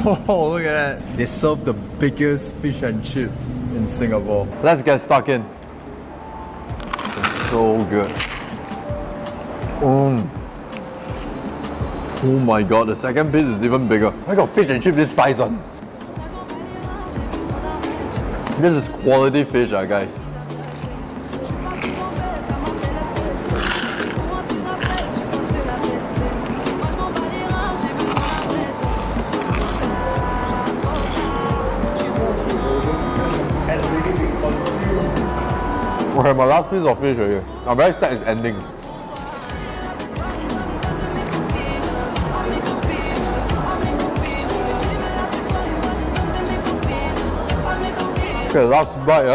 Oh, look at that. They serve the biggest fish and chip in Singapore. Let's get stuck in. It's so good. Oh my god, the second piece is even bigger. I got fish and chip this size one. This is quality fish, guys. Okay, my last piece of fish here. I'm very sad it's ending. Okay, last bite,